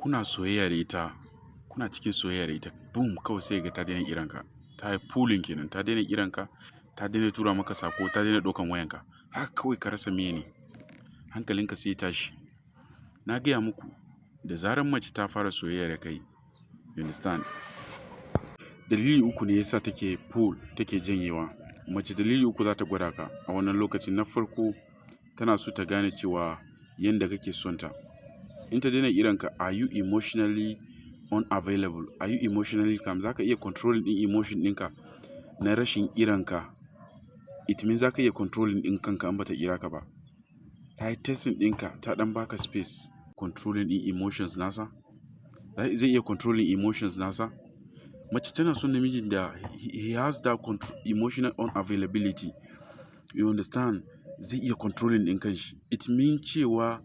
kuna soyayya da ita, kuna cikin soyayya da ita, boom kawai sai ga ta daina kiranka. Ta yi pulling kenan, ta daina kiranka, ta daina tura maka sako, ta daina ɗaukan wayanka. Haka kawai ka rasa meye ne. Hankalinka sai ya tashi. Na gaya muku, da zarar mace ta fara soyayya da kai, you understand? Dalili uku ne yasa take pull, take janyewa. Mace dalili uku za ta gwada ka a wannan lokacin. Na farko, tana so ta gane cewa yanda kake son ta. In ta daina kiranka, are you emotionally unavailable? Are you emotionally calm? Za ka iya controlling ɗin emotion ɗinka na rashin kiranka. It means za ka iya controlling ɗin kanka in ba ta kira ka ba. Ta yi testing ɗinka, ta ɗan baka space controlling ɗin emotions nasa. Zai iya controlling emotions nasa. Mace tana son namijin da he has that emotional unavailability. You understand? Zai iya controlling ɗin kanshi. It means cewa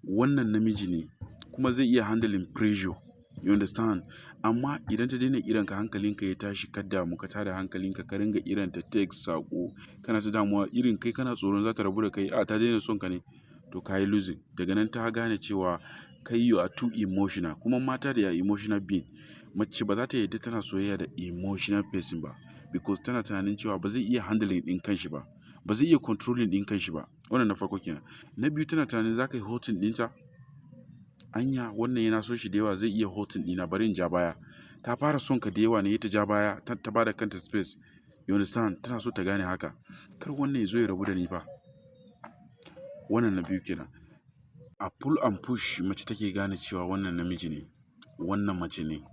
wannan namiji ne kuma zai iya handling pressure. You understand? Amma idan ta daina kiranka, hankalinka ya tashi, ka damu, ka tada hankalinka, ka ringa kiranta text, sako, kana ta damuwa, irin kai kana tsoron za ta rabu da kai, ta daina son ka ne, to ka yi losing. Daga nan ta gane cewa kai you are too emotional. Kuma mata da emotional being. Mace ba za ta yarda tana soyayya da emotional person ba, because tana tunanin cewa ba zai iya handling ɗin kanshi ba, ba zai iya controlling ɗin kanshi ba. Wannan na farko kenan. Na biyu, tana tunanin za ka yi hurting ɗinta. Anya wannan yana so shi da yawa, zai iya hurting ɗina, bari in ja baya. Ta fara son ka da yawa ne, ta ja baya, ta ba da kanta space. You understand? Tana so ta gane haka. Kar wannan ya zo ya rabu da ni fa. Wannan na biyu kenan. A pull and push mace take gane cewa wannan namiji ne, wannan mace ne.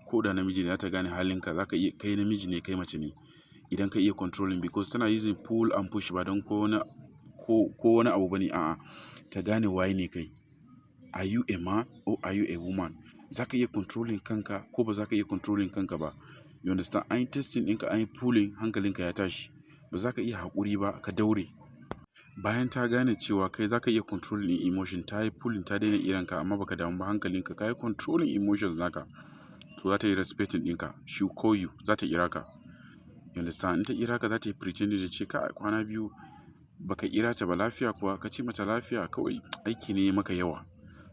Ko da namiji ne, za ta gane halinka, za ka iya, kai namiji ne, kai mace ne. Idan ka iya controlling, because tana using pull and push ba don ko wani abu bane, a'a. Ta gane waye ne kai. Are you a man or are you a woman? Za ka iya controlling kanka ko ba za ka iya controlling kanka ba. You understand? An yi testing ɗinka, an yi pulling, hankalinka ya tashi. Ba za ka iya haƙuri ba, ka daure. Bayan ta gane cewa kai za ka iya controlling emotion, ta yi pulling, ta daina kiranka, amma baka damu ba, hankalinka, ka yi controlling emotions naka, to za ta yi respecting ɗinka. She will call you, za ta kira ka. You understand? In ta kira ka, za ta yi pretending da ce ka kwana biyu baka kira ta ba, lafiya kuwa? Ka ce mata lafiya kawai, aiki ne ya maka yawa.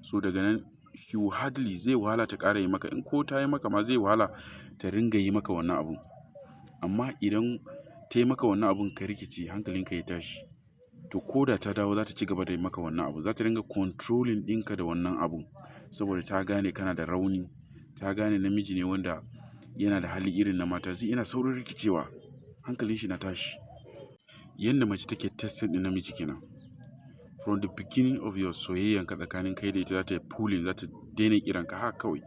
So daga nan she will hardly, zai wahala ta ƙara yi maka. In ko ta yi maka ma, zai wahala ta ringa yi maka wannan abun. Amma idan ta yi maka wannan abun ka rikice, hankalinka ya tashi, to ko da ta dawo za ta ci gaba da yi maka wannan abu. Za ta ringa controlling ɗinka da wannan abun, saboda ta gane kana da rauni. Ta gane namiji ne wanda yana da hali irin na mata. Yana saurin rikicewa, hankalin shi na tashi. Yanda mace take testing ɗin namiji kenan. From the beginning of your soyayyanka tsakanin kai da ita, za ta yi pulling, za ta daina kiranka haka kawai.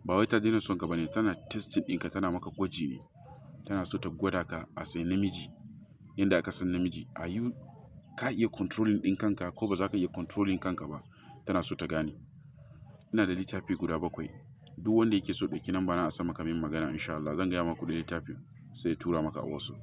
Ba wai ta daina son ka ba ne, tana testing ɗinka, tana maka gwaji ne. Tana so ta gwada ka as a namiji, yanda aka san namiji. Ka iya controlling ɗin kanka ko ba za ka iya controlling kanka ba. Tana so ta gane. Ina da littafi guda 7. Duk wanda yake so ɗauki namba na a sama ka min magana, insha Allah zan gaya maku da littafin, sai tura maka a WhatsApp.